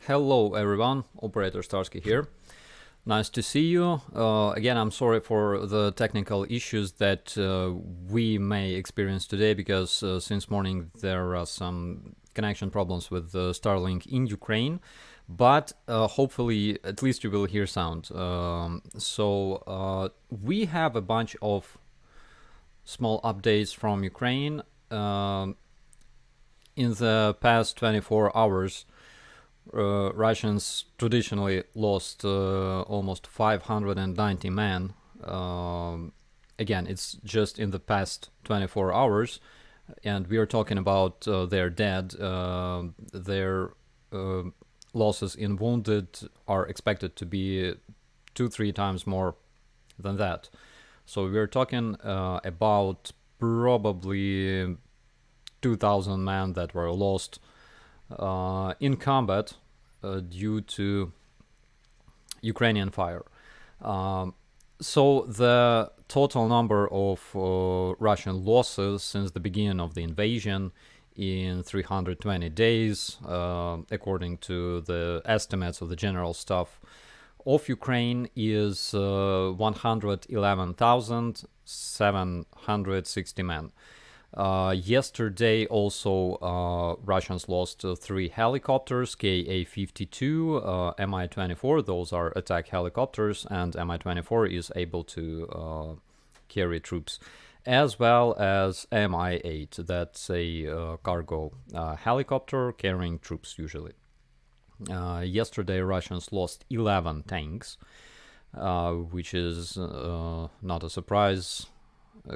Hello everyone, Operator Starsky here. Nice to see you. Again, I'm sorry for the technical issues that we may experience today because since morning there are some connection problems with Starlink in Ukraine, but hopefully at least you will hear sound. We have a bunch of small updates from Ukraine. In the past 24 hours, Russians traditionally lost almost 590 men. Again, it's just in the past 24 hours, and we are talking about their dead. Their losses in wounded are expected to be 2-3 times more than that. So we're talking about probably 2,000 men that were lost in combat due to Ukrainian fire. So the total number of Russian losses since the beginning of the invasion in 320 days, according to the estimates of the General Staff of Ukraine, is 111,760 men. Yesterday also Russians lost 3 helicopters, Ka-52, Mi-24, those are attack helicopters, and Mi-24 is able to carry troops, as well as Mi-8, that's a cargo helicopter carrying troops usually. Yesterday Russians lost 11 tanks, which is not a surprise,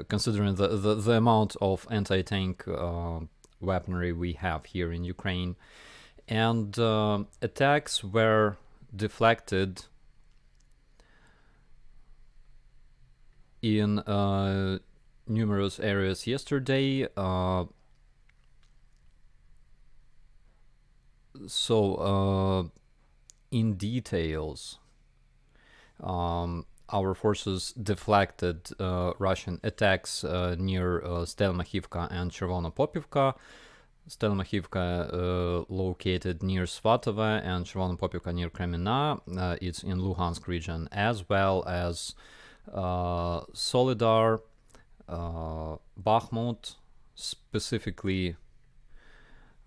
considering the amount of anti-tank weaponry we have here in Ukraine. And attacks were deflected in numerous areas yesterday. In details, our forces deflected Russian attacks near Makiyivka and Chervonopopivka. Makiyivka located near Svatove and Chervonopopivka near Kremlin. It's in Luhansk region, as well as Solidar, Bakhmut, specifically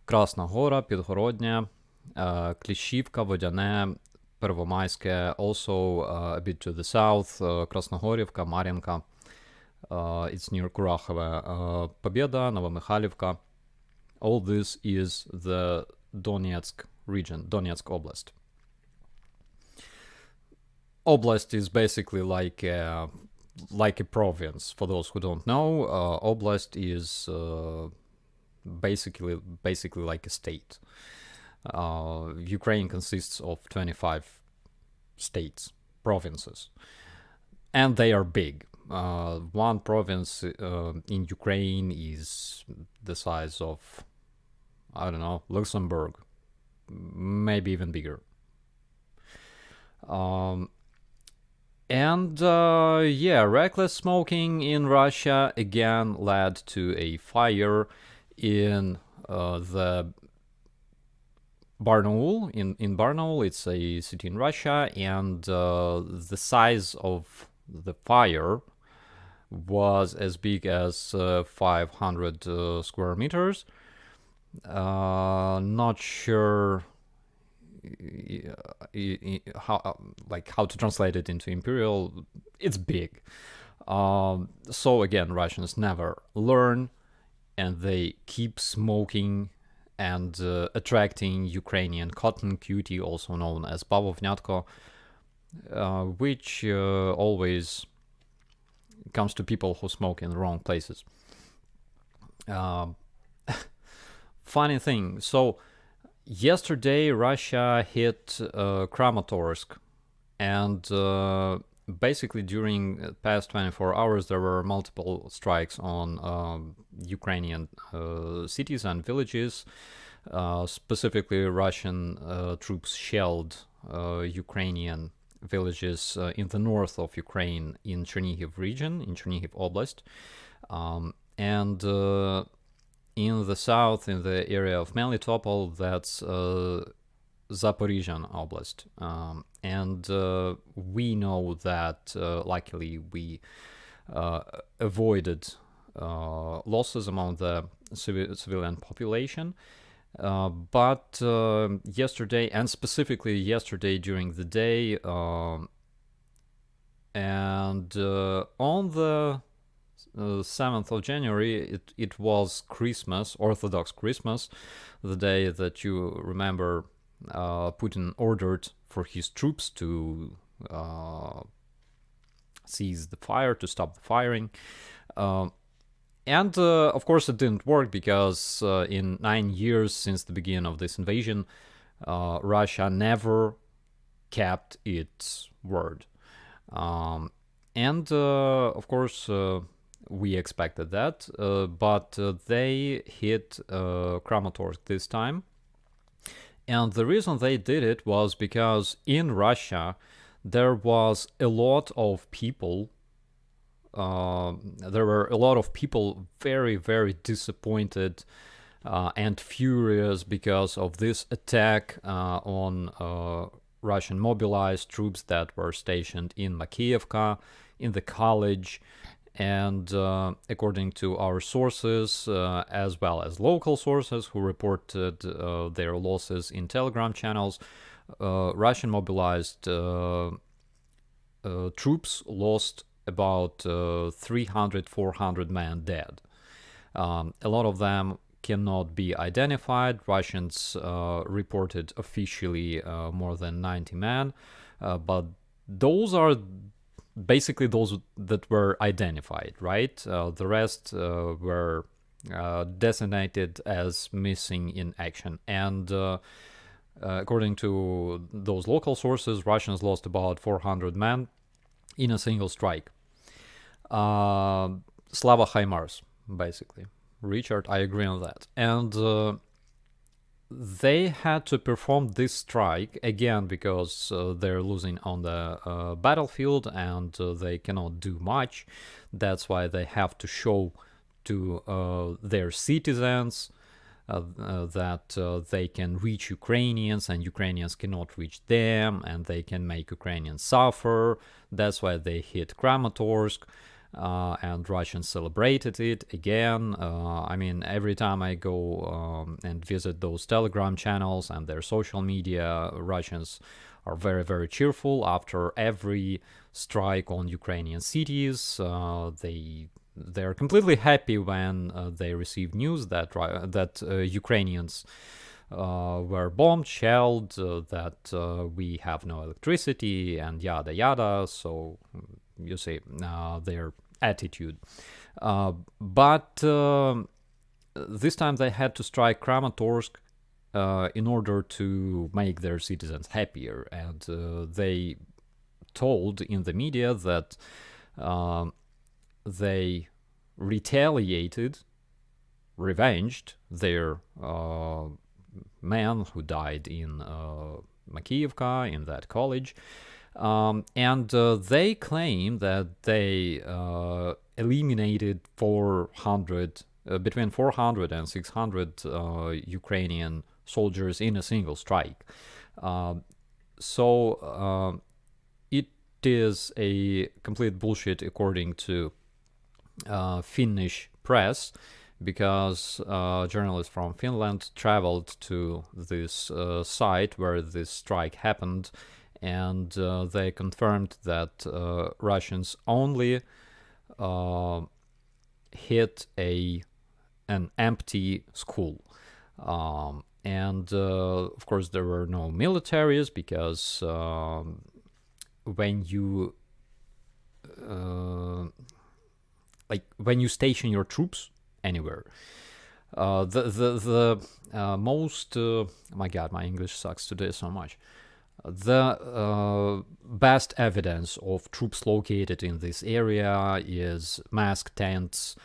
Krasna Gora, Підгородня, Klishivka, Vodyane, Pervomayske, also a bit to the south, Krasnogorivka, Marienka, it's near Kurakhove, Pobeda, Novomykhailivka. All this is the Donetsk region, Donetsk Oblast. Oblast is basically like a province. For those who don't know, Oblast is basically like a state. Ukraine consists of 25 states, provinces, and they are big. One province in Ukraine is the size of, I don't know, Luxembourg, maybe even bigger. Reckless smoking in Russia again led to a fire in the Barnaul. In Barnaul, it's a city in Russia, and the size of the fire was as big as 500 square meters. Not sure how to translate it into imperial. It's big. So again, Russians never learn, and they keep smoking and attracting Ukrainian cotton cutie, also known as bavovnyatko, which always comes to people who smoke in the wrong places. Funny thing, so yesterday Russia hit Kramatorsk, and basically during the past 24 hours there were multiple strikes on Ukrainian cities and villages. Specifically, Russian troops shelled Ukrainian villages in the north of Ukraine in Chernihiv region, in Chernihiv Oblast, and in the south, in the area of Melitopol, that's Zaporizhian Oblast. And we know that luckily we avoided losses among the civilian population. But yesterday, and specifically yesterday during the day, and on the 7th of January, it was Christmas, Orthodox Christmas, the day that you remember Putin ordered for his troops to cease the fire, to stop the firing. And of course, it didn't work because in 9 years since the beginning of this invasion, Russia never kept its word. And of course, we expected that, but they hit Kramatorsk this time. And the reason they did it was because in Russia, there was a lot of people. There were a lot of people very, very disappointed and furious because of this attack on Russian mobilized troops that were stationed in Makiyivka, in the college. And according to our sources, as well as local sources who reported their losses in Telegram channels, Russian mobilized troops lost about 300-400 men dead. A lot of them cannot be identified. Russians reported officially more than 90 men, but those are basically those that were identified, right? The rest were designated as missing in action. And according to those local sources, Russians lost about 400 men in a single strike. Slava Haimars, basically. Richard, I agree on that. And they had to perform this strike again because they're losing on the battlefield and they cannot do much. That's why they have to show to their citizens that they can reach Ukrainians and Ukrainians cannot reach them, and they can make Ukrainians suffer. That's why they hit Kramatorsk. And Russians celebrated it again. I mean, every time I go and visit those Telegram channels and their social media, Russians are very, very cheerful. After every strike on Ukrainian cities, they're completely happy when they receive news that Ukrainians were bombed, shelled, that we have no electricity, and yada yada. So you see, their attitude. But this time they had to strike Kramatorsk in order to make their citizens happier. And they told in the media that they retaliated, revenged their men who died in Makiyivka, in that college. And they claim that they eliminated between 400 and 600 Ukrainian soldiers in a single strike. So it is a complete bullshit according to Finnish press, because journalists from Finland traveled to this site where this strike happened, and they confirmed that Russians only hit an empty school. And of course there were no militaries, because when you when you station your troops anywhere, the most my god, my English sucks today so much. The best evidence of troops located in this area is mask tents,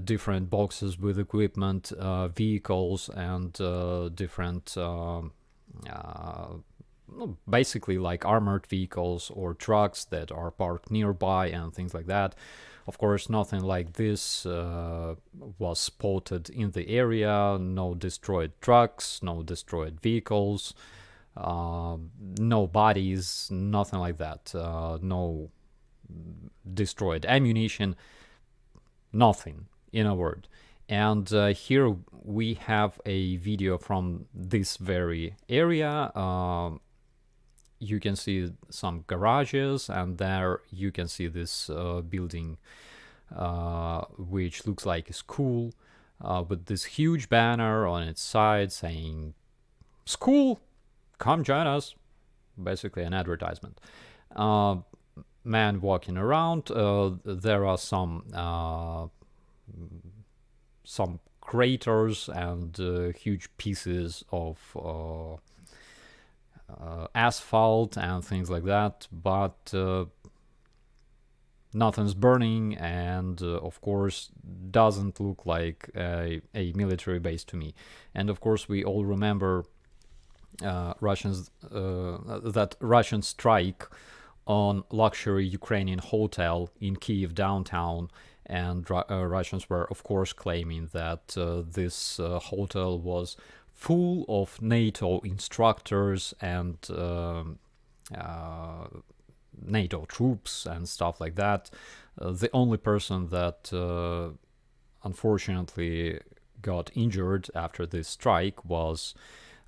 different boxes with equipment, vehicles, and different basically like armored vehicles or trucks that are parked nearby and things like that. Of course, nothing like this was spotted in the area. No destroyed trucks, no destroyed vehicles, no bodies, nothing like that. No destroyed ammunition, nothing, in a word. And here we have a video from this very area. You can see some garages, and there you can see this building, which looks like a school, with this huge banner on its side saying, "School, come join us." Basically an advertisement. Man walking around. There are some craters and huge pieces of asphalt and things like that, but nothing's burning, and of course doesn't look like a military base to me. And of course we all remember that Russian strike on luxury Ukrainian hotel in Kyiv downtown, and Russians were of course claiming that this hotel was full of NATO instructors and NATO troops and stuff like that. The only person that unfortunately got injured after this strike was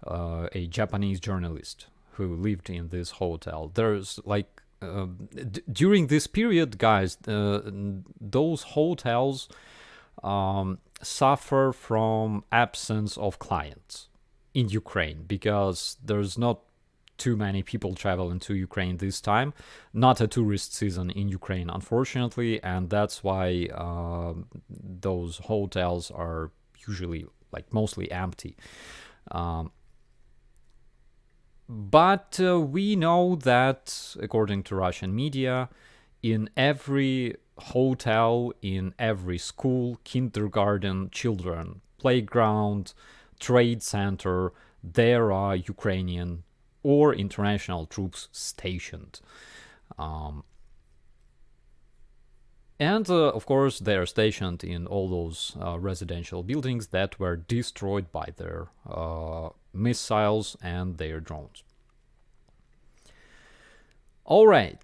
a Japanese journalist who lived in this hotel. There's like during this period, guys, those hotels suffer from absence of clients in Ukraine because there's not too many people traveling to Ukraine this time. Not a tourist season in Ukraine, unfortunately, and that's why those hotels are usually like mostly empty. But we know that, according to Russian media, in every hotel, in every school, kindergarten, children, playground, trade center, there are Ukrainian or international troops stationed. And of course, they are stationed in all those residential buildings that were destroyed by their missiles and their drones. All right.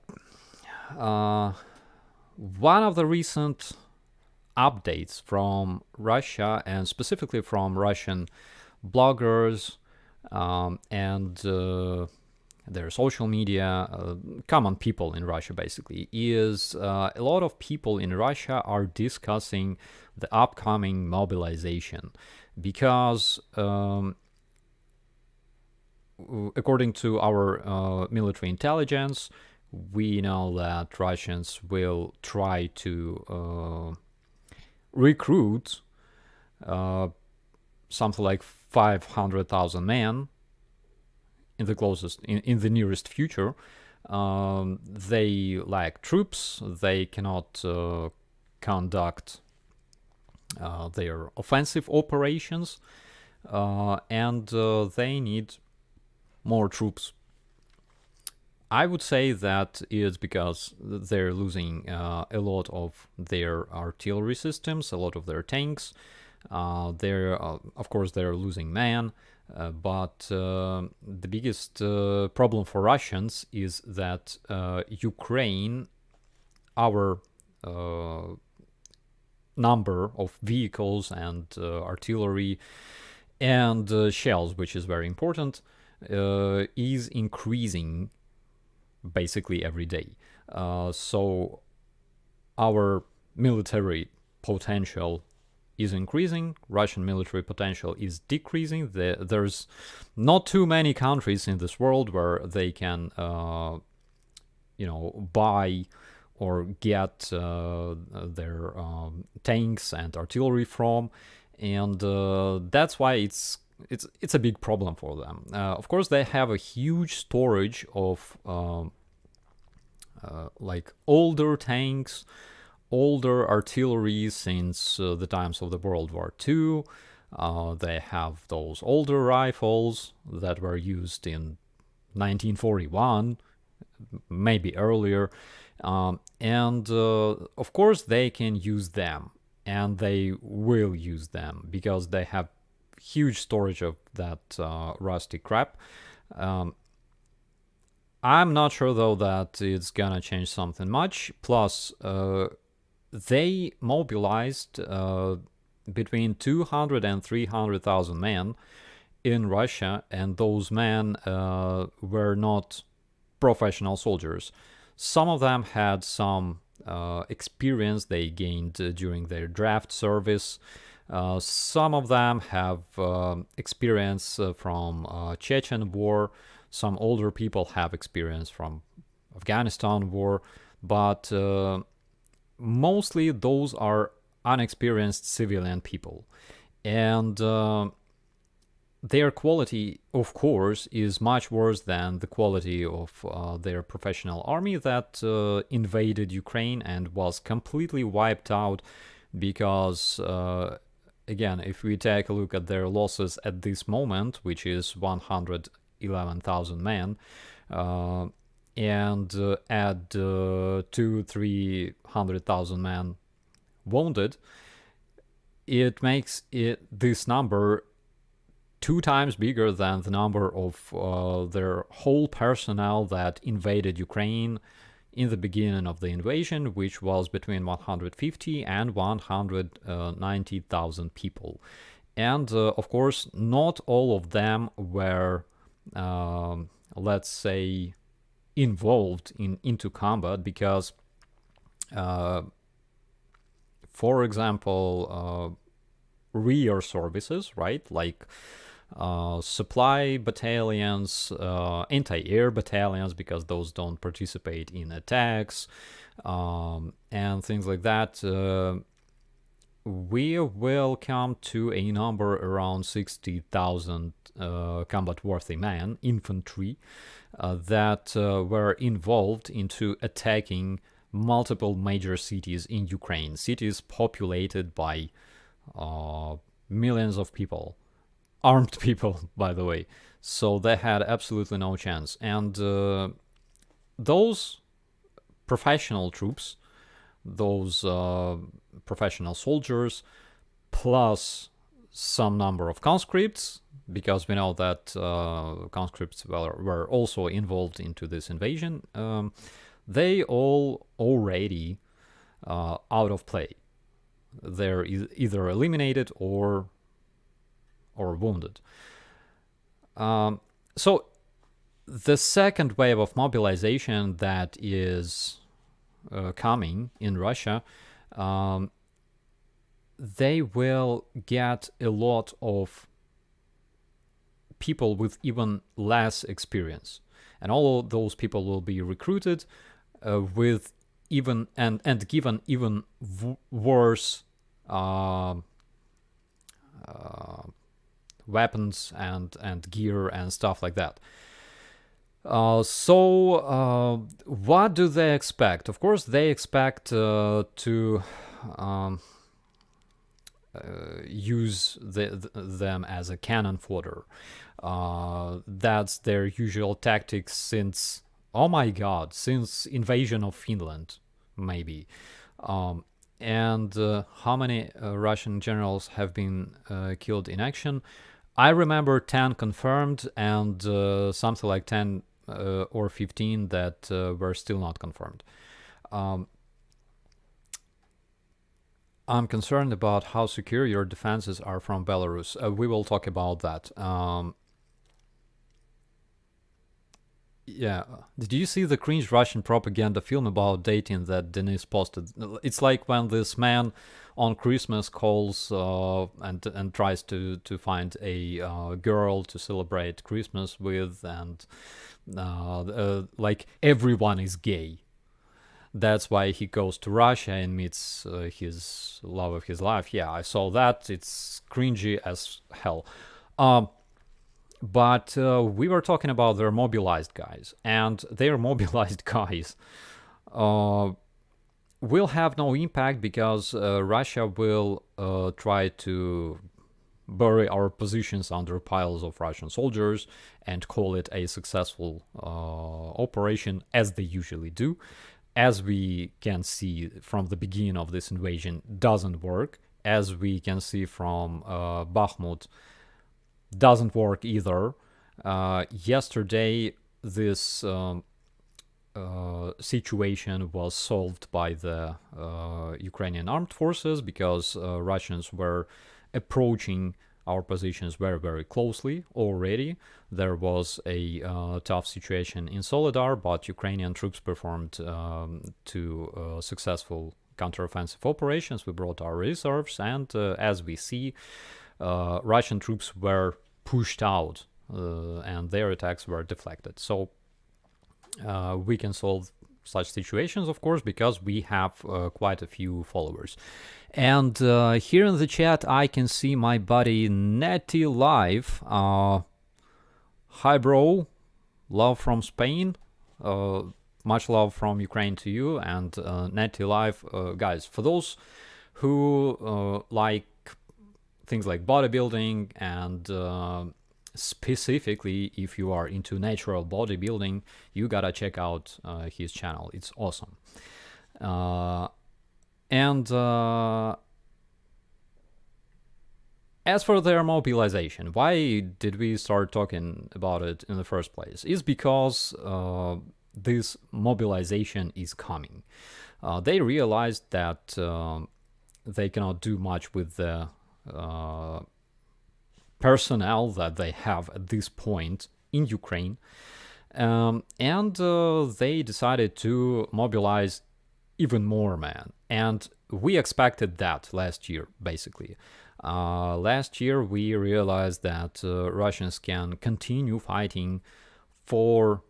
One of the recent updates from Russia, and specifically from Russian bloggers and their social media, common people in Russia basically, is a lot of people in Russia are discussing the upcoming mobilization because according to our military intelligence, we know that Russians will try to recruit something like 500,000 men in the nearest future. They lack troops. They cannot conduct their offensive operations, and they need more troops. I would say that is because they're losing a lot of their artillery systems, a lot of their tanks. Of course, they're losing men, but the biggest problem for Russians is that Ukraine, our number of vehicles and artillery and shells, which is very important, is increasing basically every day. So our military potential is increasing, Russian military potential is decreasing. There's not too many countries in this world where they can, buy or get their tanks and artillery from, and that's why it's a big problem for them. Of course, they have a huge storage of like older tanks, older artillery since the times of the World War II. They have those older rifles that were used in 1941, maybe earlier. And of course, they can use them, and they will use them because they have huge storage of that rusty crap. I'm not sure though that it's gonna change something much. Plus, they mobilized between 200 and 300,000 men in Russia, and those men were not professional soldiers. Some of them had some experience they gained during their draft service. Some of them have experience from Chechen war. Some older people have experience from Afghanistan war, but mostly those are unexperienced civilian people. And their quality, of course, is much worse than the quality of their professional army that invaded Ukraine and was completely wiped out because, again, if we take a look at their losses at this moment, which is 111,000 men, and add 200,000-300,000 men wounded, it makes this number 2 times bigger than the number of their whole personnel that invaded Ukraine in the beginning of the invasion, which was between 150 and 190,000 people. And of course, not all of them were, let's say, involved into combat because, for example, rear services, right, like supply battalions, anti-air battalions, because those don't participate in attacks, and things like that, we will come to a number around 60,000 combat-worthy men, infantry, that were involved into attacking multiple major cities in Ukraine, cities populated by millions of people, armed people, by the way. So they had absolutely no chance. And those professional troops, those professional soldiers, plus some number of conscripts, because we know that conscripts were also involved into this invasion, they all already out of play. They're either eliminated or wounded. So the second wave of mobilization that is coming in Russia, they will get a lot of people with even less experience, and all of those people will be recruited with even and given even worse weapons and gear and stuff like that. So what do they expect? Of course, they expect to use them as a cannon fodder. That's their usual tactics since, oh my god, since invasion of Finland, maybe. And how many Russian generals have been killed in action? I remember 10 confirmed and something like 10 or 15 that were still not confirmed. I'm concerned about how secure your defenses are from Belarus. We will talk about that. Yeah. Did you see the cringe Russian propaganda film about dating that Denis posted? It's like when this man on Christmas calls and tries to find a girl to celebrate Christmas with, and like everyone is gay. That's why he goes to Russia and meets his love of his life. Yeah, I saw that. It's cringy as hell. But we were talking about their mobilized guys, and their mobilized guys will have no impact because Russia will try to bury our positions under piles of Russian soldiers and call it a successful operation, as they usually do. As we can see from the beginning of this invasion, doesn't work. As we can see from Bakhmut, doesn't work either. Yesterday, this situation was solved by the Ukrainian armed forces because Russians were approaching our positions very, very closely already. There was a tough situation in Soledar, but Ukrainian troops performed two successful counteroffensive operations. We brought our reserves, and as we see, Russian troops were pushed out and their attacks were deflected. So we can solve such situations, of course, because we have quite a few followers. And here in the chat, I can see my buddy Netty Live. Hi, bro. Love from Spain. Much love from Ukraine to you. And Netty Live, guys, for those who like things like bodybuilding and specifically if you are into natural bodybuilding, you gotta check out his channel. It's awesome. And as for their mobilization, why did we start talking about it in the first place? It's because this mobilization is coming. They realized that they cannot do much with the personnel that they have at this point in Ukraine, and they decided to mobilize even more men. And we expected that last year, basically. Last year, we realized that Russians can continue fighting for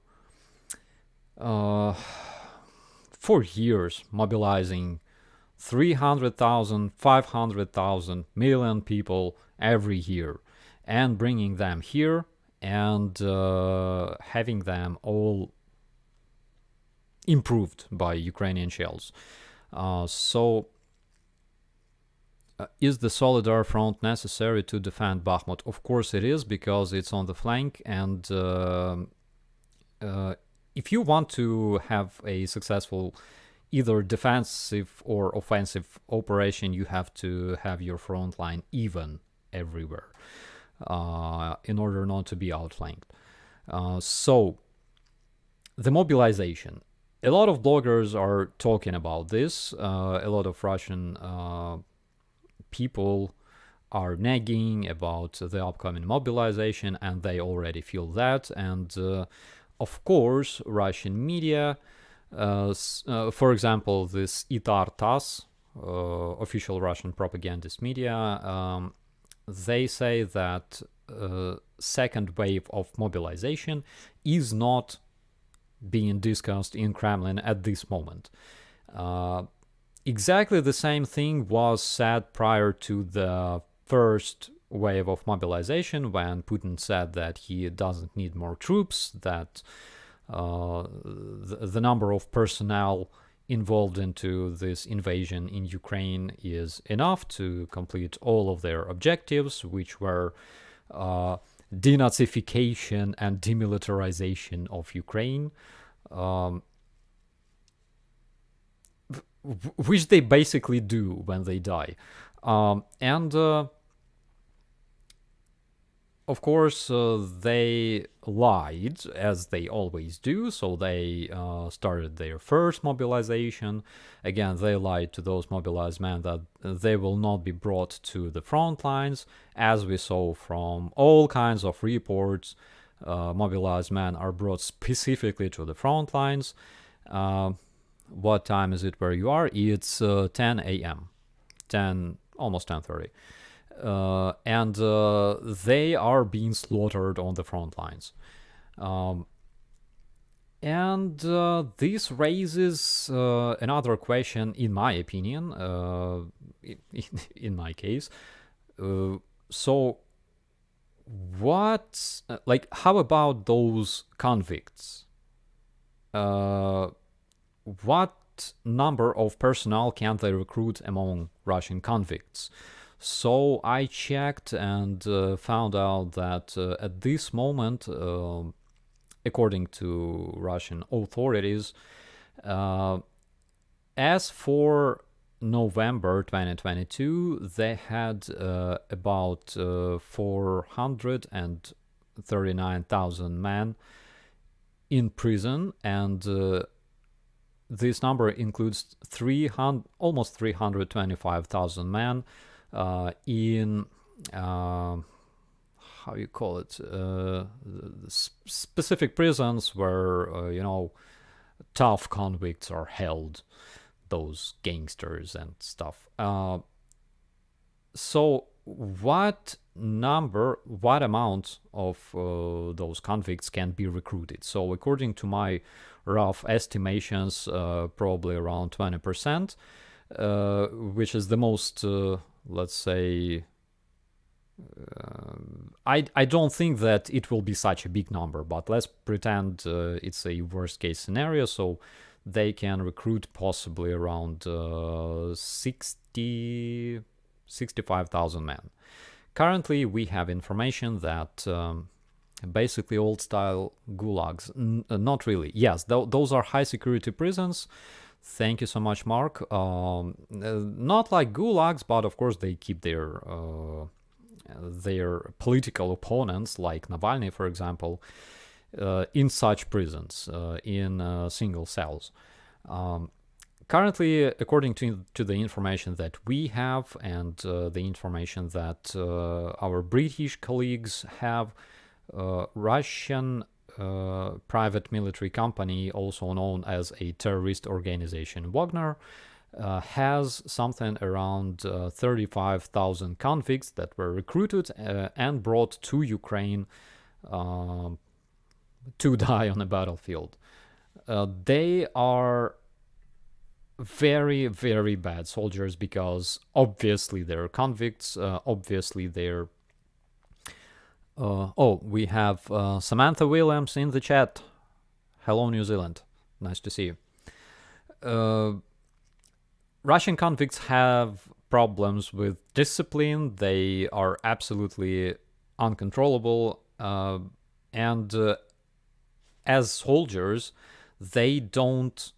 years, mobilizing 300,000, 500,000, million people every year, and bringing them here and having them all improved by Ukrainian shells. So is the Soledar front necessary to defend Bakhmut? Of course it is, because it's on the flank, and if you want to have a successful either defensive or offensive operation, you have to have your front line even everywhere in order not to be outflanked. So the mobilization. A lot of bloggers are talking about this. A lot of Russian people are nagging about the upcoming mobilization, and they already feel that. And of course, Russian media, for example, this Itar TASS, official Russian propagandist media, they say that second wave of mobilization is not being discussed in Kremlin at this moment. Exactly the same thing was said prior to the first wave of mobilization, when Putin said that he doesn't need more troops, that the number of personnel involved into this invasion in Ukraine is enough to complete all of their objectives, which were denazification and demilitarization of Ukraine, which they basically do when they die. And of course, they lied, as they always do. So they started their first mobilization. Again, they lied to those mobilized men that they will not be brought to the front lines. As we saw from all kinds of reports, mobilized men are brought specifically to the front lines. What time is it where you are? It's 10 a.m. Almost 10:30. And they are being slaughtered on the front lines. And this raises another question, in my opinion, in my case. So what, how about those convicts? What number of personnel can they recruit among Russian convicts? So I checked and found out that at this moment, according to Russian authorities, as for November 2022, they had about 439,000 men in prison, and this number includes almost 325,000 men in how you call it, specific prisons where tough convicts are held, those gangsters and stuff. So what amount of those convicts can be recruited? So according to my rough estimations, probably around 20%, which is the most, let's say, I don't think that it will be such a big number, but let's pretend it's a worst case scenario. So they can recruit possibly around 65,000 men. Currently, we have information that basically old style gulags, not really. Yes, those are high security prisons. Thank you so much, Mark. Not like gulags, but of course they keep their political opponents, like Navalny, for example, in such prisons, in single cells. Currently, according to the information that we have and the information that our British colleagues have, Russian private military company, also known as a terrorist organization, Wagner, has something around 35,000 convicts that were recruited and brought to Ukraine to die on a battlefield. They are very, very bad soldiers because obviously they're convicts, obviously they're... we have Samantha Williams in the chat. Hello, New Zealand. Nice to see you. Russian convicts have problems with discipline. They are absolutely uncontrollable. And as soldiers, they don't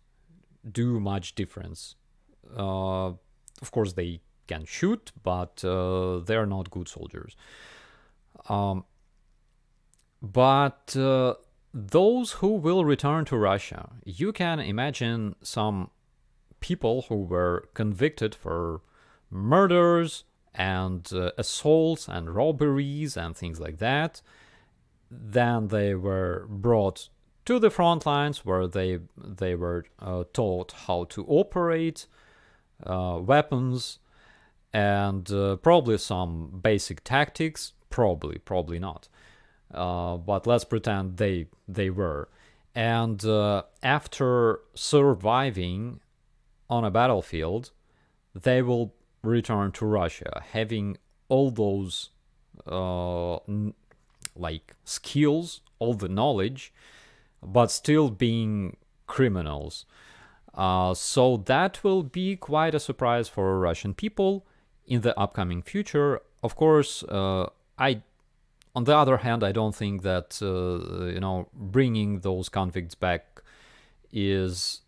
do much difference. Of course, they can shoot, but they're not good soldiers. But those who will return to Russia, you can imagine some people who were convicted for murders and assaults and robberies and things like that. Then they were brought to the front lines where they were taught how to operate weapons and probably some basic tactics. Probably not. But let's pretend they were. And after surviving on a battlefield, they will return to Russia, having all those skills, all the knowledge, but still being criminals. So that will be quite a surprise for Russian people in the upcoming future. Of course, on the other hand, I don't think that bringing those convicts back is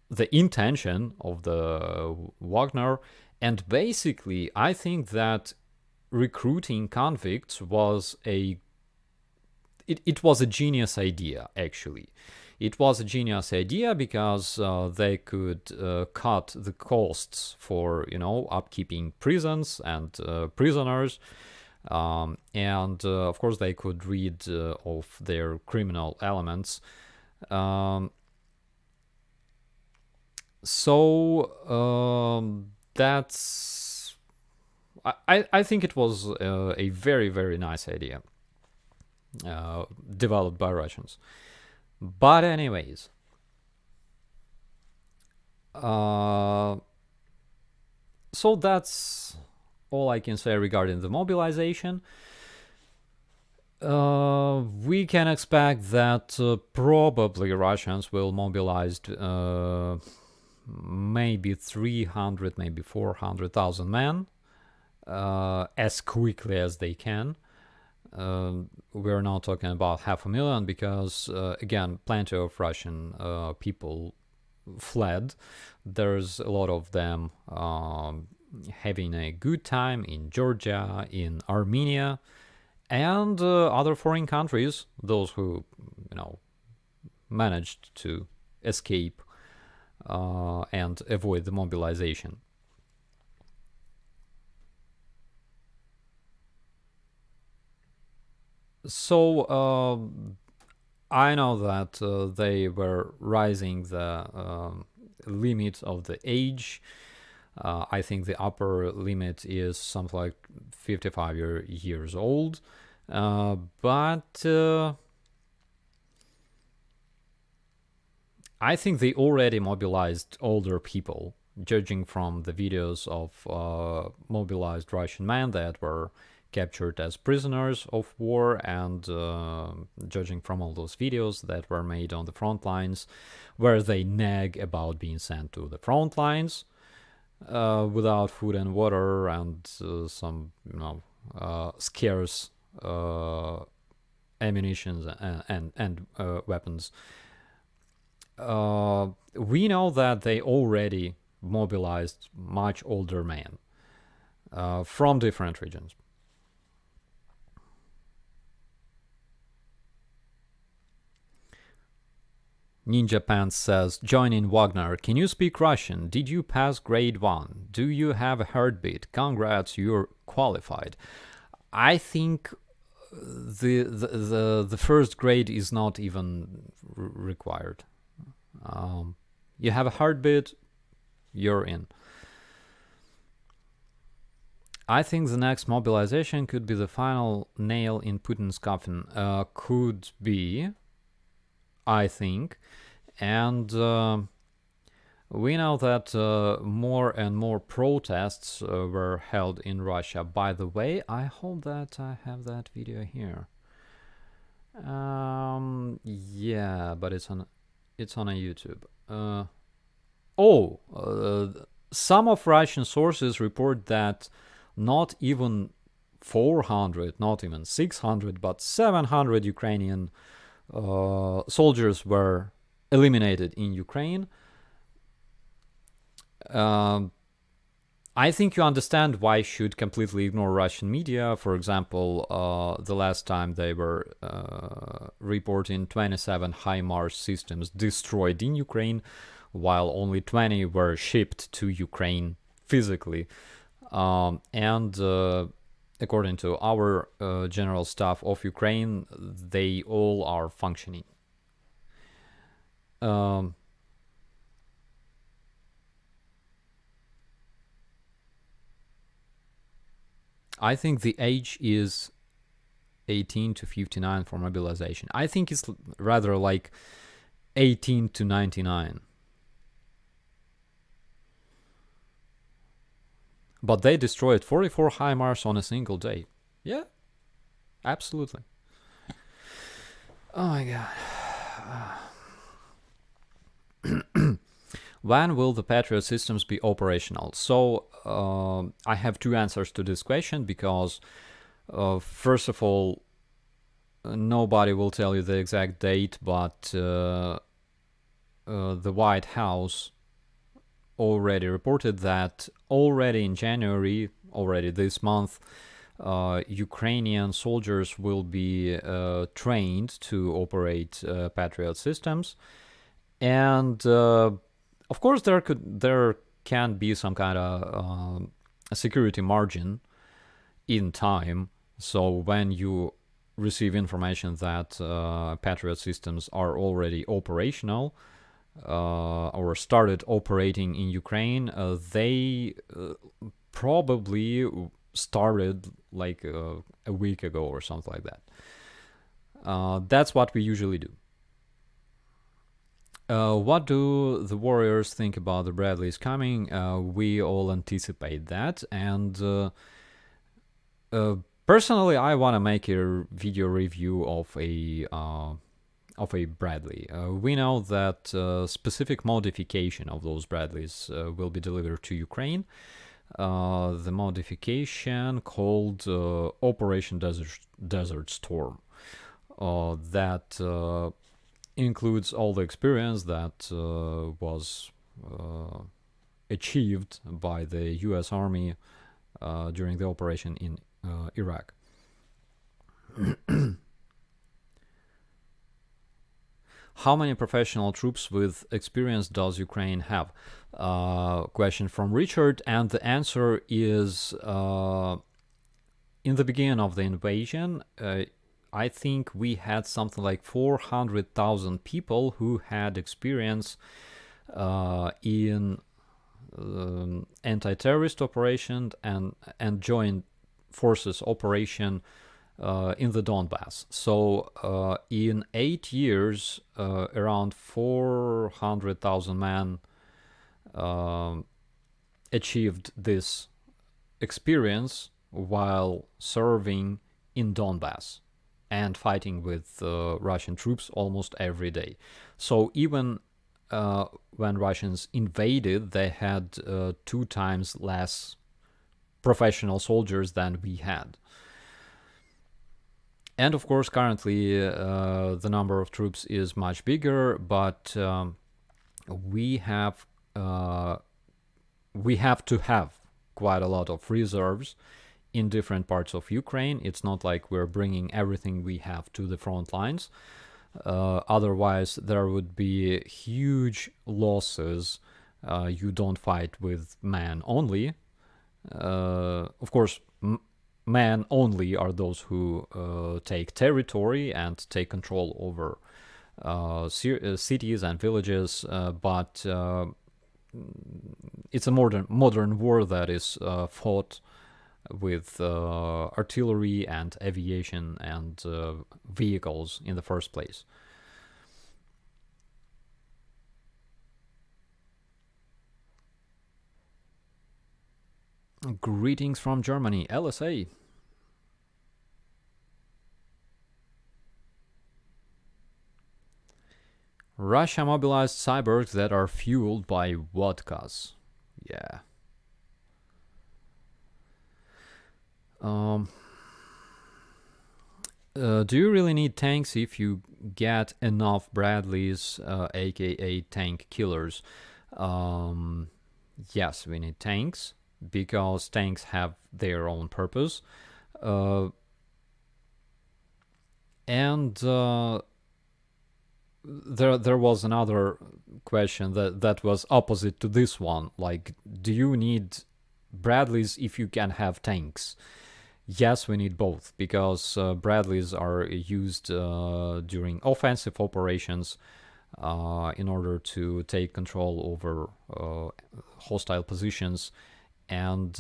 the intention of the Wagner. And basically, I think that recruiting convicts was it was a genius idea, actually. It was a genius idea because they could cut the costs for, upkeeping prisons and prisoners. And of course, they could rid of their criminal elements. That's... I think it was a very, very nice idea developed by Russians. But anyways, so that's all I can say regarding the mobilization. We can expect that probably Russians will mobilize maybe 300, maybe 400,000 men as quickly as they can. We're not talking about 500,000 because, again, plenty of Russian people fled. There's a lot of them having a good time in Georgia, in Armenia, and other foreign countries. Those who, managed to escape and avoid the mobilization. So I know that they were raising the limit of the age. I think the upper limit is something like 55 years old. But I think they already mobilized older people, judging from the videos of mobilized Russian men that were captured as prisoners of war, and judging from all those videos that were made on the front lines, where they nag about being sent to the front lines without food and water and some, scarce ammunitions and weapons. We know that they already mobilized much older men from different regions. Ninja Pants says, joining Wagner, can you speak Russian? Did you pass grade 1? Do you have a heartbeat? Congrats, you're qualified. I think the first grade is not even required. You have a heartbeat, you're in. I think the next mobilization could be the final nail in Putin's coffin. Could be, I think. And we know that more and more protests were held in Russia. By the way, I hope that I have that video here. Yeah, but it's on a YouTube. Some of Russian sources report that not even 400, not even 600, but 700 Ukrainian soldiers were eliminated in Ukraine. I think you understand why you should completely ignore Russian media. For example, the last time they were reporting 27 HIMARS systems destroyed in Ukraine, while only 20 were shipped to Ukraine physically. And according to our general staff of Ukraine, they all are functioning. I think the age is 18 to 59 for mobilization. I think it's rather like 18 to 99. But they destroyed 44 HIMARS on a single day. Yeah, absolutely. Oh my god. When will the Patriot systems be operational? So I have two answers to this question, because first of all, nobody will tell you the exact date, but the White House already reported that already in January, already this month, Ukrainian soldiers will be trained to operate Patriot systems. And of course, there can be some kind of a security margin in time. So when you receive information that Patriot systems are already operational or started operating in Ukraine, they probably started like a week ago or something like that. That's what we usually do. What do the Warriors think about the Bradleys coming? We all anticipate that, and personally, I want to make a video review of a Bradley. We know that specific modification of those Bradleys will be delivered to Ukraine. the modification called Operation Desert Storm. That includes all the experience that was achieved by the U.S. Army during the operation in Iraq. How many professional troops with experience does Ukraine have? Question from Richard, and the answer is in the beginning of the invasion, I think we had something like 400,000 people who had experience in anti-terrorist operation and joint forces operation in the Donbass. So in 8 years, around 400,000 men achieved this experience while serving in Donbass and fighting with Russian troops almost every day. So even when Russians invaded, they had 2 times less professional soldiers than we had. And of course, currently the number of troops is much bigger, but we have to have quite a lot of reserves in different parts of Ukraine. It's not like we're bringing everything we have to the front lines. Otherwise, there would be huge losses. You don't fight with men only. Of course, men only are those who take territory and take control over cities and villages, but it's a modern war that is fought with artillery and aviation and vehicles in the first place. Greetings from Germany, LSA. Russia mobilized cyborgs that are fueled by vodkas. Yeah. Do you really need tanks if you get enough Bradleys, aka tank killers? Yes, we need tanks, because tanks have their own purpose. And there was another question that was opposite to this one. Like, do you need Bradleys if you can have tanks? Yes, we need both, because Bradleys are used during offensive operations in order to take control over hostile positions. And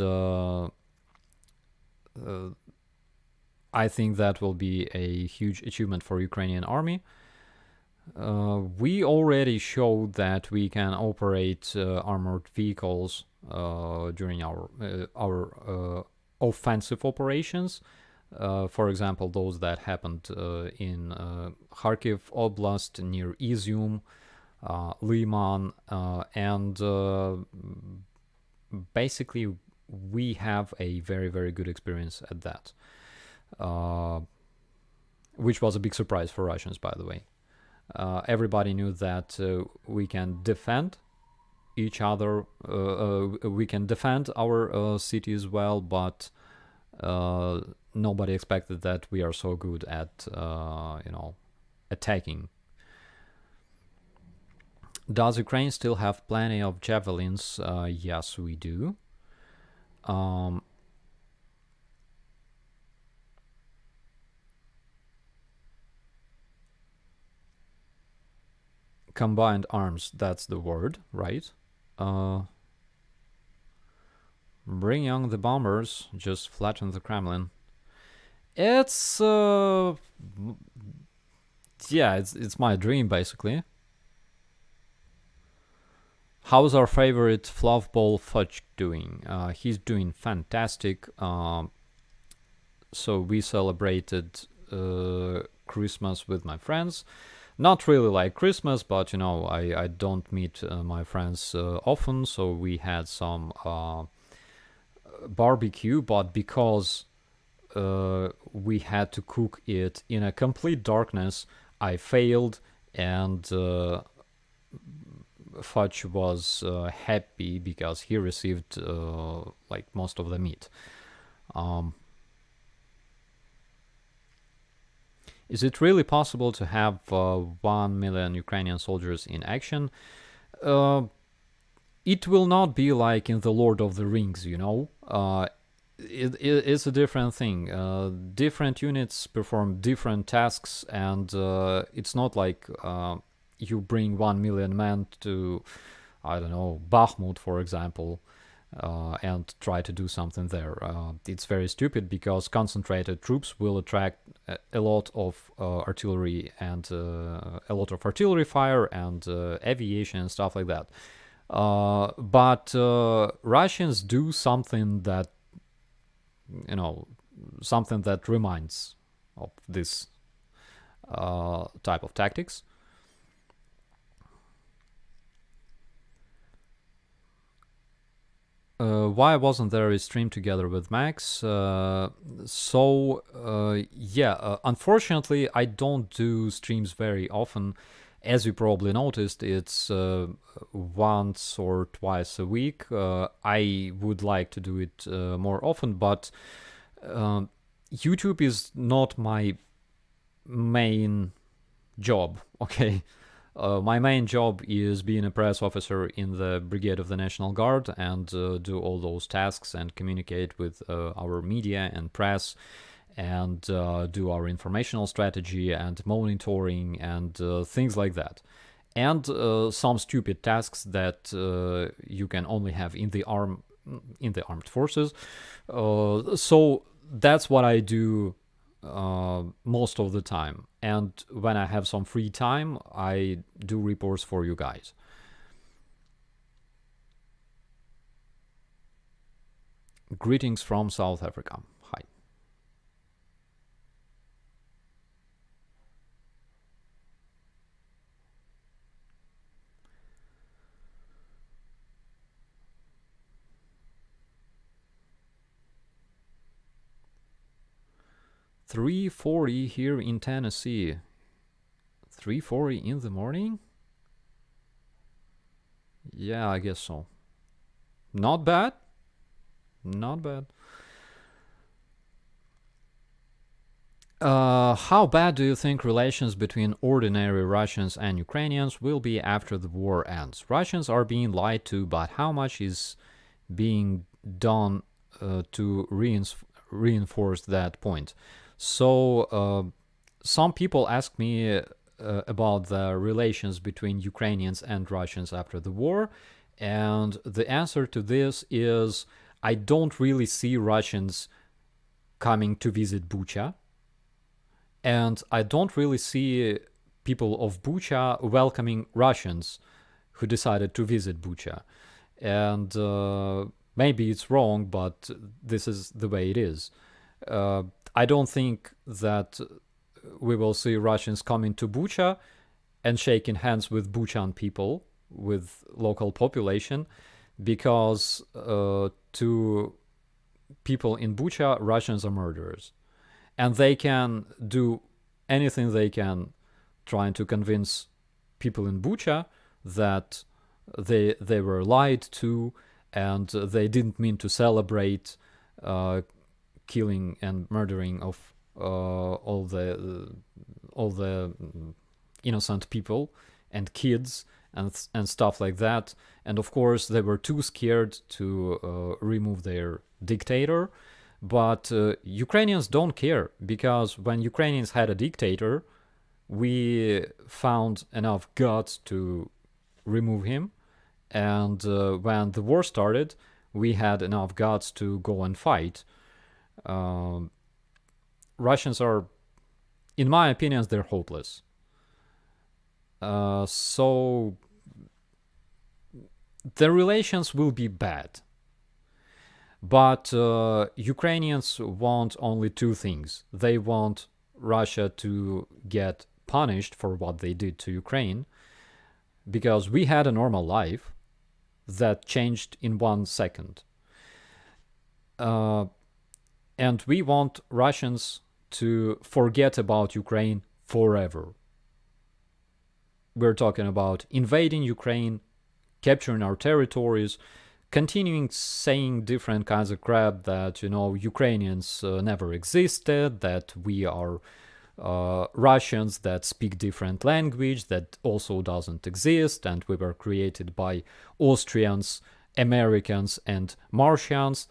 I think that will be a huge achievement for Ukrainian army. We already showed that we can operate armored vehicles during our offensive operations. For example, those that happened in Kharkiv Oblast, near Izium, Liman, and basically we have a very, very good experience at that, which was a big surprise for Russians, by the way. Everybody knew that we can defend each other, we can defend our cities well, but nobody expected that we are so good at attacking. Does Ukraine still have plenty of javelins? Yes, we do. Combined arms, that's the word, right? Bring on the bombers, just flatten the Kremlin. It's it's my dream, basically. How's our favorite fluffball Fudge doing? He's doing fantastic. So we celebrated Christmas with my friends. Not really like Christmas, but I don't meet my friends often, so we had some barbecue, but because we had to cook it in a complete darkness, I failed, and Fudge was happy because he received like most of the meat. Um, is it really possible to have 1 million Ukrainian soldiers in action? Uh, it will not be like in the Lord of the Rings, you know. It's a different thing. Different units perform different tasks, and it's not like you bring 1 million men to, I don't know, Bakhmut, for example, and try to do something there. It's very stupid because concentrated troops will attract a lot of artillery and a lot of artillery fire and aviation and stuff like that. But Russians do something that, you know, something that reminds of this type of tactics. Why wasn't there a stream together with Max? Unfortunately, I don't do streams very often. As you probably noticed, it's once or twice a week. I would like to do it more often, but YouTube is not my main job, okay? My main job is being a press officer in the Brigade of the National Guard and do all those tasks and communicate with our media and press and do our informational strategy and monitoring and things like that. And some stupid tasks that you can only have in the armed forces. So that's what I do most of the time. And when I have some free time, I do reports for you guys. Greetings from South Africa. Hi. $3:40 here in Tennessee. 3:40 in the morning? Yeah, I guess so. Not bad. Not bad. How bad do you think relations between ordinary Russians and Ukrainians will be after the war ends? Russians are being lied to, but how much is being done to reinforce that point? So some people ask me about the relations between Ukrainians and Russians after the war, and the answer to this is I don't really see Russians coming to visit Bucha, and I don't really see people of Bucha welcoming Russians who decided to visit Bucha. And maybe it's wrong, but this is the way it is. I don't think that we will see Russians coming to Bucha and shaking hands with Buchan people, with local population, because to people in Bucha, Russians are murderers. And they can do anything they can trying to convince people in Bucha that they were lied to and they didn't mean to celebrate killing and murdering of all the innocent people and kids and stuff like that. And of course, they were too scared to remove their dictator. But Ukrainians don't care, because when Ukrainians had a dictator, we found enough guts to remove him. And when the war started, we had enough guts to go and fight. Russians are, in my opinion, they're hopeless. So the relations will be bad. But Ukrainians want only two things. They want Russia to get punished for what they did to Ukraine, because we had a normal life that changed in 1 second. Uh, and we want Russians to forget about Ukraine forever. We're talking about invading Ukraine, capturing our territories, continuing saying different kinds of crap that, Ukrainians never existed, that we are Russians that speak different language that also doesn't exist, and we were created by Austrians, Americans, and Martians.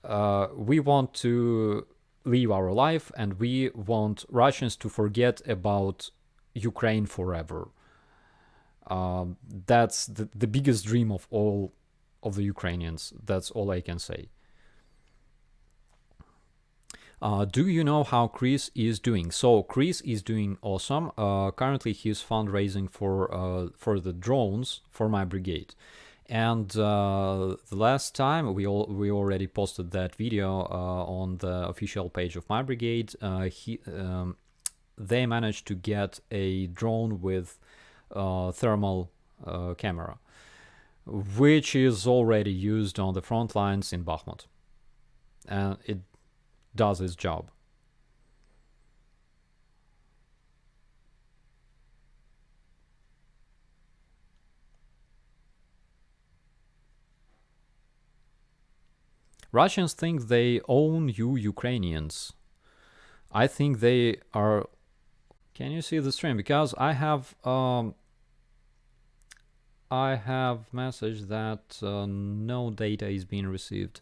We want to live our life, and we want Russians to forget about Ukraine forever. That's the biggest dream of all of the Ukrainians. That's all I can say. Do you know how Chris is doing? So Chris is doing awesome. Currently, he's fundraising for the drones for my brigade. And the last time we already posted that video on the official page of my brigade. They managed to get a drone with thermal camera, which is already used on the front lines in Bakhmut, and it does its job. Russians think they own you Ukrainians. I think they are. Can you see the stream? Because I have message that no data is being received.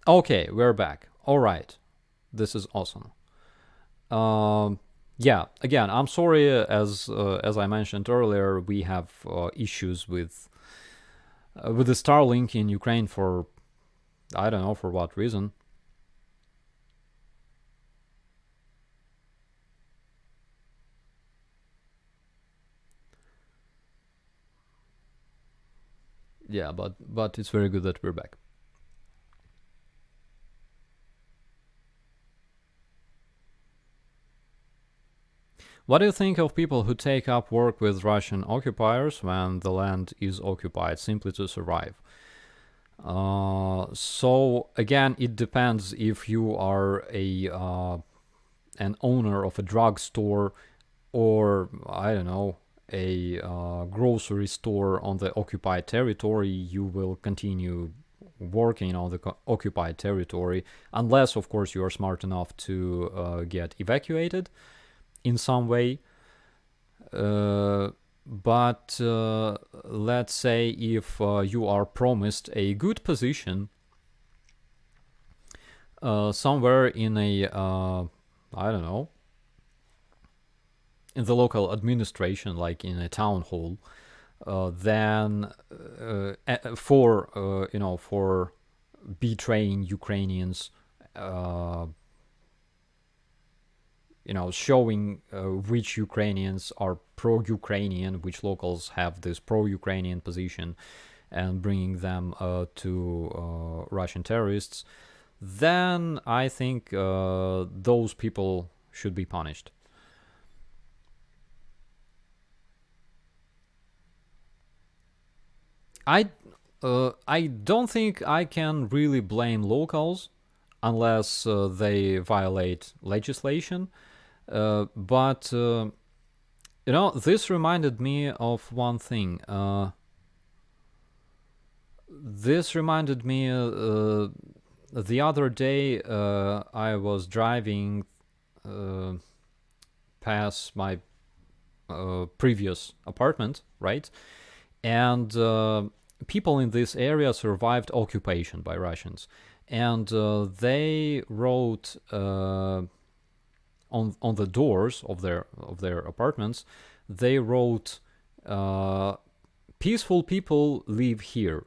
Okay, we're back. All right, this is awesome. Yeah, again, I'm sorry. As I mentioned earlier, we have issues with the Starlink in Ukraine for I don't know for what reason. Yeah, but it's very good that we're back. What do you think of people who take up work with Russian occupiers when the land is occupied simply to survive? So again, it depends if you are an owner of a drugstore or I don't know a grocery store on the occupied territory. You will continue working on the occupied territory unless, of course, you are smart enough to get evacuated in some way. But let's say if you are promised a good position somewhere in a I don't know, in the local administration, like in a town hall, then for betraying Ukrainians, showing which Ukrainians are pro-Ukrainian, which locals have this pro-Ukrainian position, and bringing them to Russian terrorists, then I think those people should be punished. I don't think I can really blame locals unless they violate legislation. But this reminded me of one thing. This reminded me the other day I was driving past my previous apartment, right? And people in this area survived occupation by Russians, and they wrote on the doors of their apartments. They wrote, "Peaceful people live here,"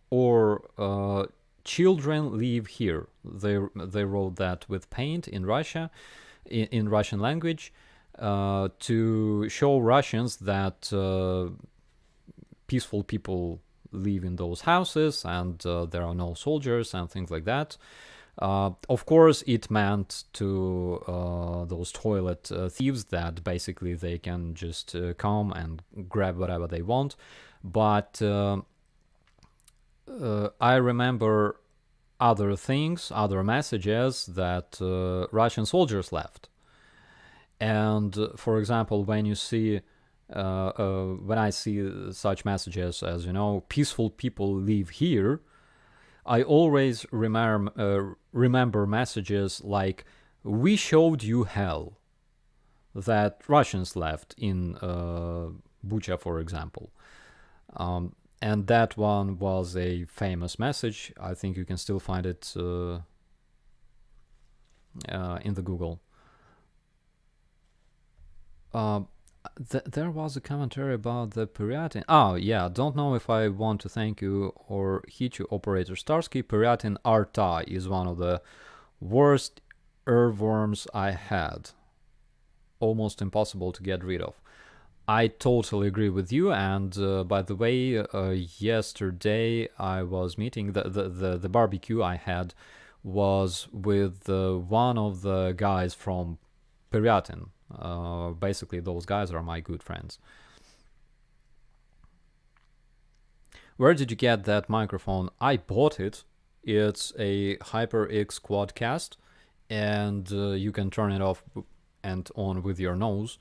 or "Children live here." They wrote that with paint in Russia, in Russian language, to show Russians that peaceful people live in those houses and there are no soldiers and things like that. Of course, it meant to those toilet thieves that basically they can just come and grab whatever they want. But I remember other things, other messages that Russian soldiers left. And for example, when I see such messages as, peaceful people live here, I always remember messages like, we showed you hell, that Russians left in Bucha, for example. And that one was a famous message. I think you can still find it in the Google. There was a commentary about the Piratin. Oh, yeah, don't know if I want to thank you or hit you, Operator Starsky. Piratin Arta is one of the worst earthworms I had. Almost impossible to get rid of. I totally agree with you. And by the way, yesterday I was meeting the barbecue I had was with one of the guys from Piratin. Basically, those guys are my good friends. Where did you get that microphone? I bought it. It's a HyperX Quadcast, and you can turn it off and on with your nose.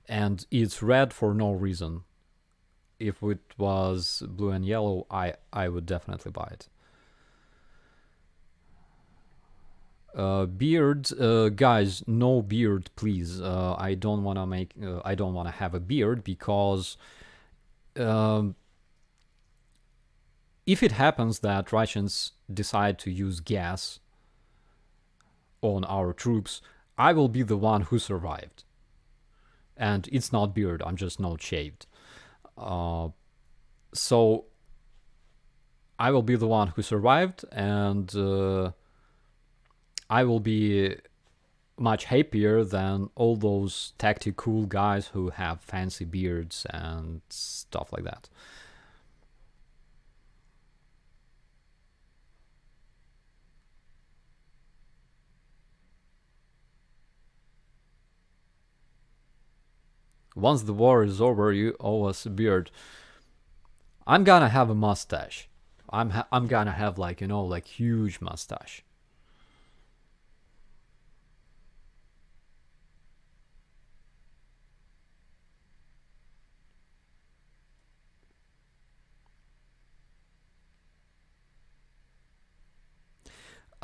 And it's red for no reason. If it was blue and yellow, I would definitely buy it. Beard, guys, no beard, please. I don't want to have a beard because if it happens that Russians decide to use gas on our troops, I will be the one who survived. And it's not beard, I'm just not shaved. So I will be the one who survived, and I will be much happier than all those tactical guys who have fancy beards and stuff like that. Once the war is over, you owe us a beard. I'm gonna have a mustache. I'm gonna have like huge mustache.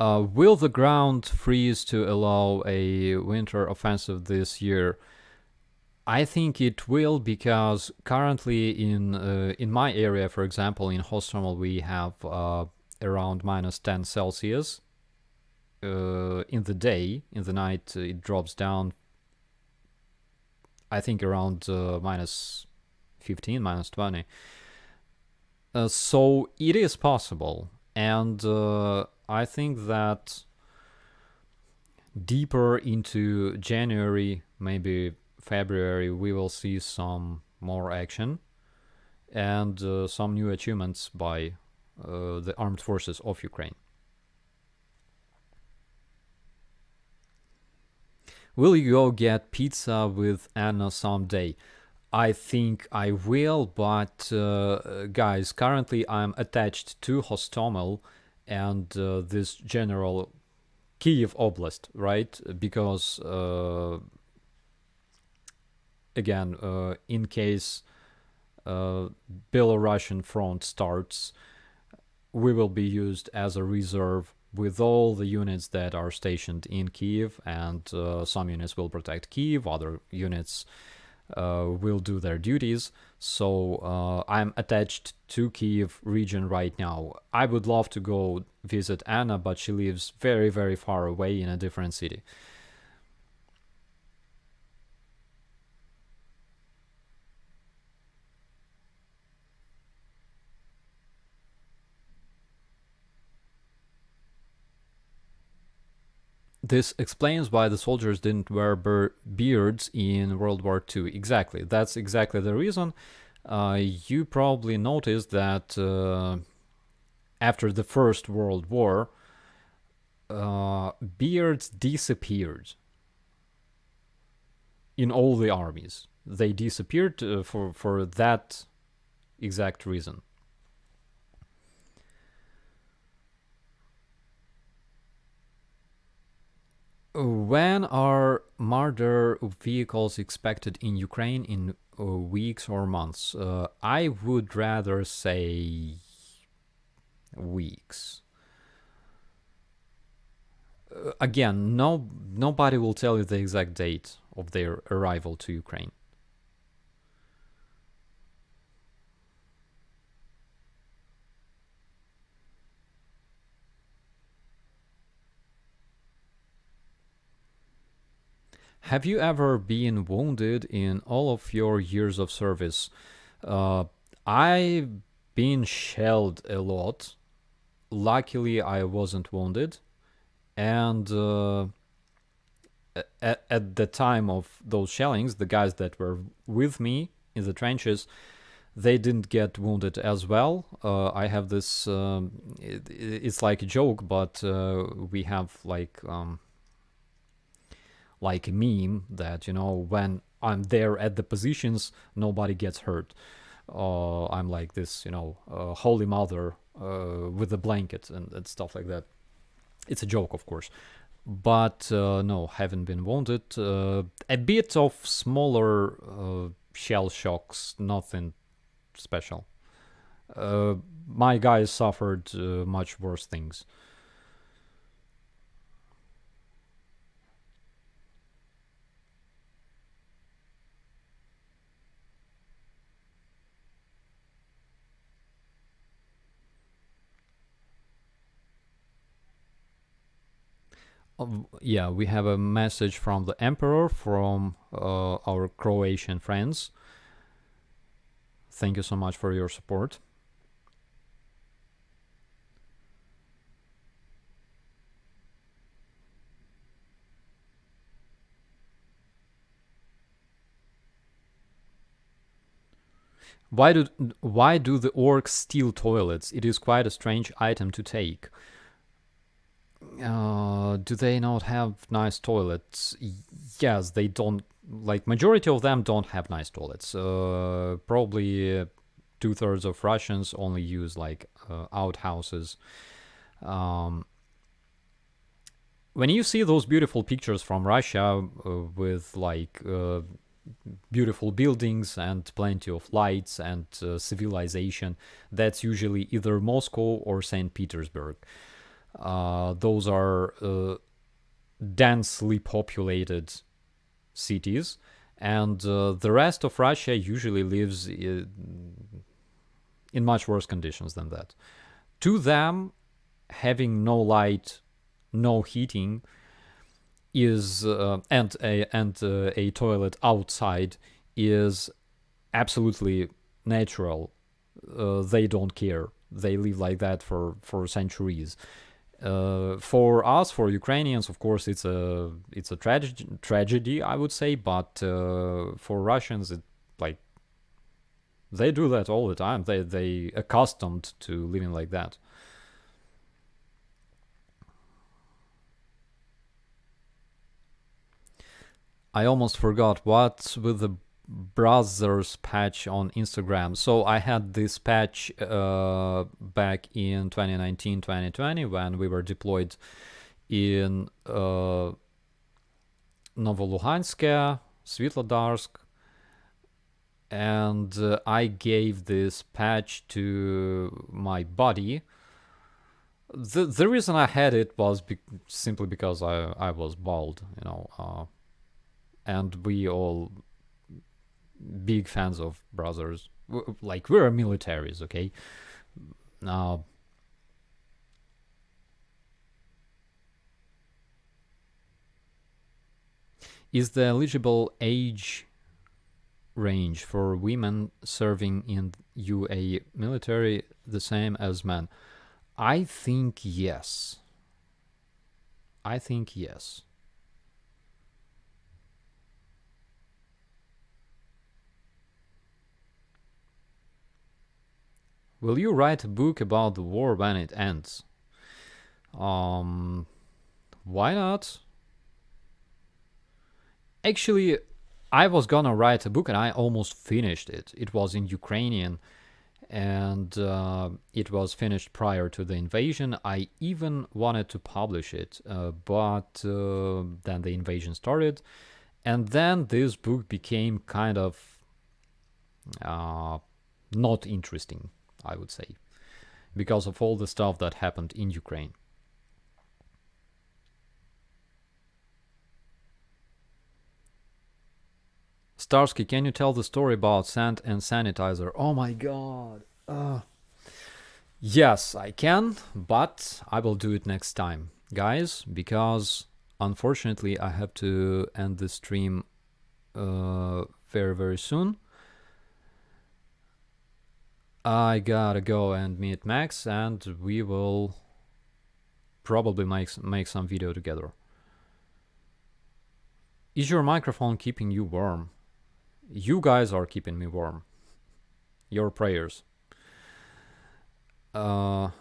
Will the ground freeze to allow a winter offensive this year? I think it will, because currently in my area, for example, in Hostomel, we have around minus 10 Celsius in the day. In the night, it drops down, I think, around minus 15, minus 20. So it is possible. And I think that deeper into January, maybe February, we will see some more action and some new achievements by the armed forces of Ukraine. Will you go get pizza with Anna someday? I think I will, but guys, currently I'm attached to Hostomel and this general Kiev Oblast, right? Because again, in case Belarusian front starts, we will be used as a reserve with all the units that are stationed in Kiev, and some units will protect Kiev, other units will do their duties. So I'm attached to Kiev region right now. I would love to go visit Anna, but she lives very, very far away in a different city. This explains why the soldiers didn't wear beards in World War II. Exactly. That's exactly the reason. You probably noticed that after the First World War, beards disappeared in all the armies. They disappeared for that exact reason. When are murder vehicles expected in Ukraine in weeks or months? I would rather say weeks. Again, nobody will tell you the exact date of their arrival to Ukraine. Have you ever been wounded in all of your years of service? I've been shelled a lot. Luckily, I wasn't wounded. And at the time of those shellings, the guys that were with me in the trenches, they didn't get wounded as well. I have this, it's like a joke, but we have like a meme that, when I'm there at the positions, nobody gets hurt. I'm like this, holy mother with a blanket and stuff like that. It's a joke, of course. But no, haven't been wounded. A bit of smaller shell shocks, nothing special. My guys suffered much worse things. Yeah, we have a message from the emperor from our Croatian friends. Thank you so much for your support. Why do why do the orcs steal toilets? It is quite a strange item to take. Do they not have nice toilets? Yes, they don't. Like majority of them don't have nice toilets. Probably 2/3 of Russians only use like outhouses. Um, when you see those beautiful pictures from Russia with like beautiful buildings and plenty of lights and civilization, that's usually either Moscow or St. Petersburg. Those are densely populated cities, and the rest of Russia usually lives in much worse conditions than that. To them, having no light, no heating is and a toilet outside is absolutely natural. They don't care. They live like that for centuries. For us, for Ukrainians, of course, it's a tragedy, I would say. But for Russians, it like they do that all the time. They accustomed to living like that. I almost forgot what's with the brothers patch on Instagram. So I had this patch back in 2019, 2020 when we were deployed in Novoluhansk, Svetlodarsk, and I gave this patch to my buddy. The reason I had it was simply because I was bald, and we all big fans of brothers. Like we're militaries, okay? Now, is the eligible age range for women serving in UA military the same as men? I think yes. I think yes. Will you write a book about the war when it ends? Um, Why not? Actually, I was gonna write a book and I almost finished it. It was in Ukrainian and it was finished prior to the invasion. I even wanted to publish it, but then the invasion started. And then this book became kind of not interesting, I would say, because of all the stuff that happened in Ukraine. Starsky, can you tell the story about sand and sanitizer? Oh my god. Yes, I can, but I will do it next time, guys, because unfortunately I have to end the stream very, very soon. I gotta go and meet Max, and we will probably make some video together. Is your microphone keeping you warm? You guys are keeping me warm. Your prayers. Will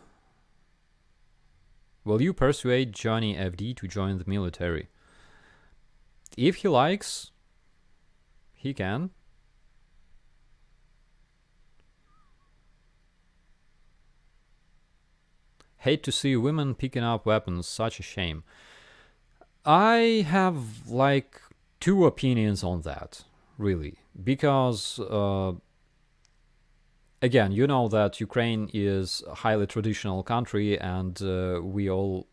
you persuade Johnny FD to join the military? If he likes, he can. Hate to see women picking up weapons, such a shame. I have like two opinions on that, really, because again, you know that Ukraine is a highly traditional country, and we all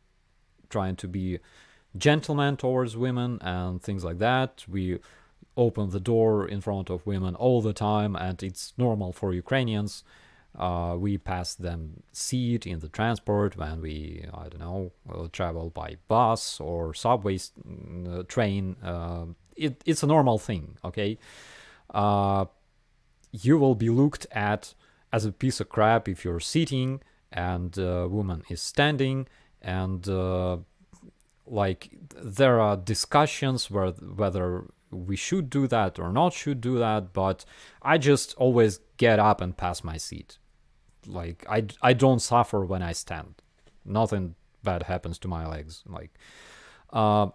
trying to be gentlemen towards women and things like that. We open the door in front of women all the time, and it's normal for Ukrainians. We pass them seat in the transport when we, I don't know, travel by bus or subway, train. It's a normal thing, okay? You will be looked at as a piece of crap if you're sitting and a woman is standing, and like there are discussions whether we should do that or not should do that, but I just always get up and pass my seat. Like I don't suffer when I stand. Nothing bad happens to my legs. Like, but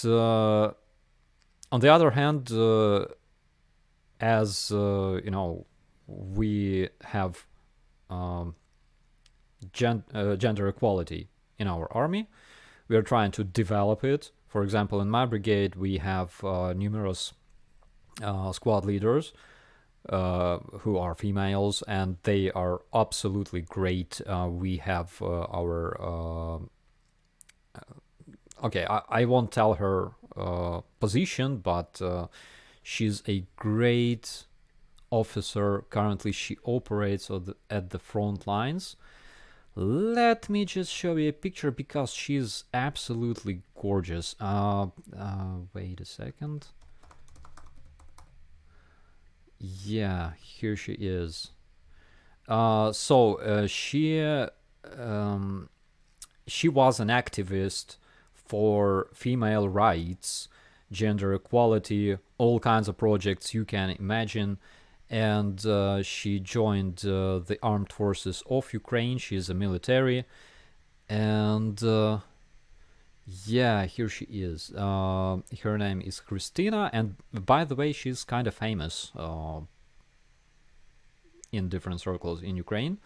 on the other hand, as you know, we have gender equality in our army. We are trying to develop it. For example, in my brigade, we have numerous squad leaders who are females, and they are absolutely great. We have our okay, I won't tell her position, but she's a great officer. Currently, she operates at the front lines. Let me just show you a picture because she's absolutely gorgeous. Wait a second. Yeah, here she is. She was an activist for female rights, gender equality, all kinds of projects you can imagine. And she joined the armed forces of Ukraine. She's a military. And yeah, here she is. Her name is Christina. And by the way, she's kind of famous in different circles in Ukraine.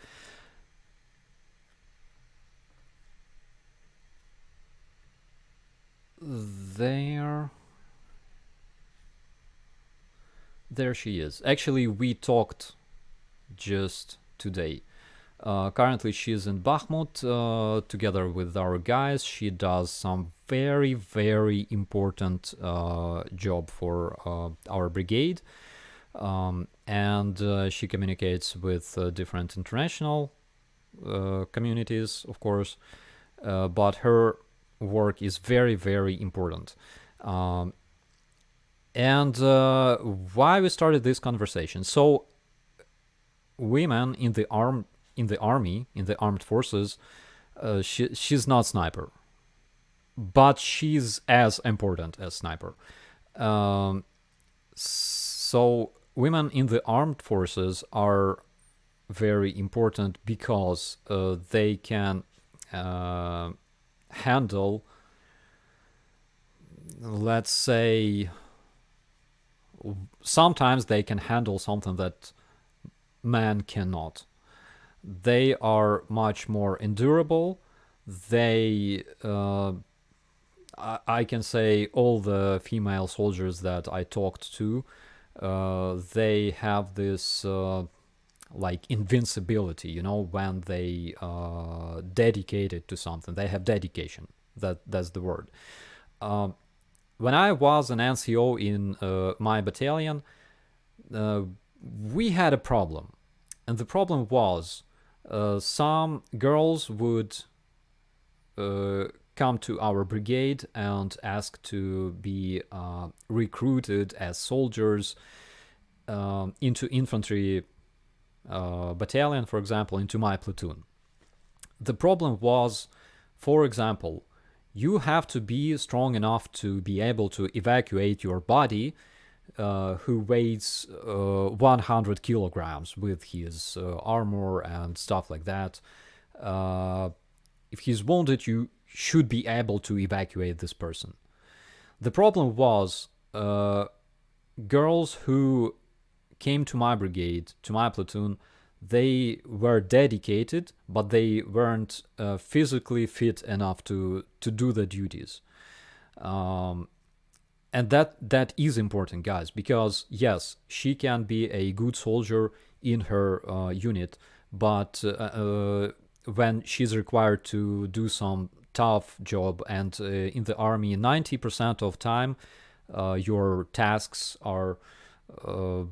There she is. Actually, we talked just today. Currently, she's in Bakhmut together with our guys. She does some very, very important job for our brigade. And she communicates with different international communities, of course. But her work is very, very important. And why we started this conversation? So, women in the army, in the armed forces, she's not sniper, but she's as important as sniper. So, women in the armed forces are very important because they can handle, let's say, sometimes they can handle something that man cannot. They are much more endurable. They, I can say, all the female soldiers that I talked to, they have this like invincibility, you know, when they dedicated to something. They have dedication. That's the word. When I was an NCO in my battalion, we had a problem, and the problem was some girls would come to our brigade and ask to be recruited as soldiers into infantry battalion, for example, into my platoon. The problem was, for example, you have to be strong enough to be able to evacuate your body who weighs 100 kilograms with his armor and stuff like that. If he's wounded, you should be able to evacuate this person. The problem was girls who came to my brigade, to my platoon, they were dedicated, but they weren't physically fit enough to do the duties. And that is important, guys, because yes, she can be a good soldier in her unit, but when she's required to do some tough job, and in the army, 90% of time, your tasks are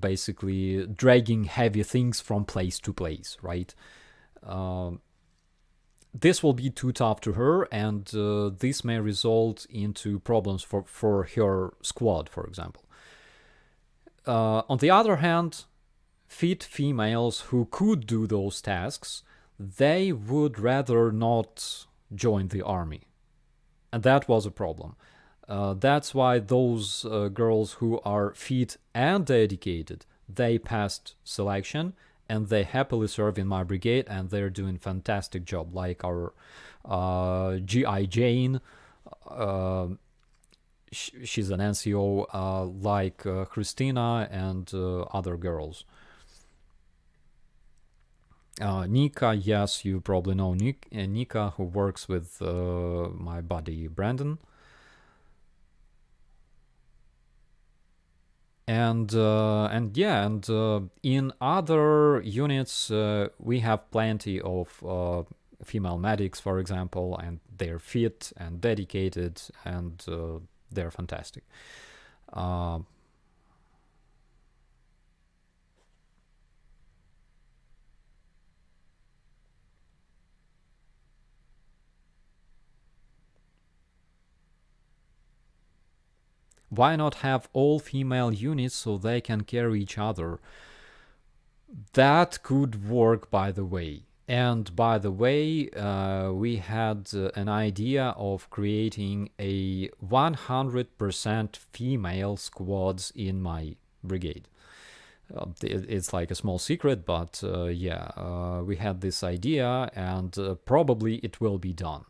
basically dragging heavy things from place to place, right? This will be too tough to her, and this may result into problems for her squad, for example. On the other hand, fit females who could do those tasks, they would rather not join the army. And that was a problem. That's why those girls who are fit and dedicated, they passed selection, and they happily serve in my brigade, and they're doing fantastic job, like our GI Jane. She's an NCO, like Christina and other girls. Nika, yes, you probably know Nika, who works with my buddy Brandon. And in other units, we have plenty of female medics, for example, and they're fit and dedicated, and they're fantastic. Why not have all female units so they can carry each other? That could work, by the way. And by the way, we had an idea of creating a 100% female squads in my brigade. It's like a small secret, but we had this idea, and probably it will be done.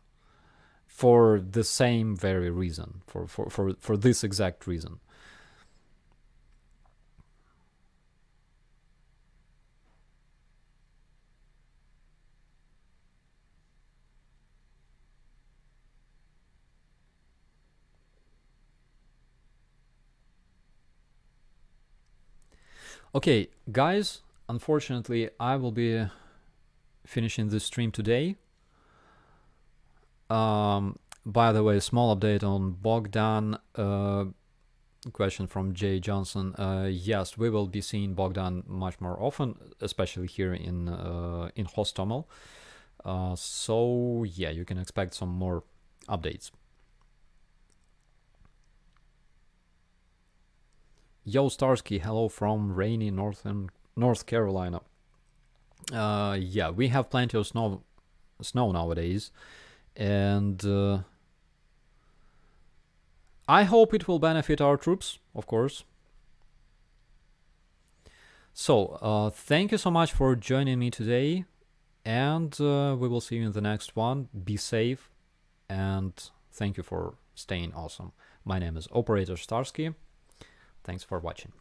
For the same very reason, for this exact reason. Okay, guys, unfortunately, I will be finishing this stream today. By the way, small update on Bogdan. Question from Jay Johnson. Yes, we will be seeing Bogdan much more often, especially here in Hostomel. So yeah, you can expect some more updates. Yo Starsky, hello from rainy North Carolina. Yeah, we have plenty of snow nowadays, and I hope it will benefit our troops, of course. So, thank you so much for joining me today, and we will see you in the next one. Be safe, and thank you for staying awesome. My name is Operator Starsky. Thanks for watching.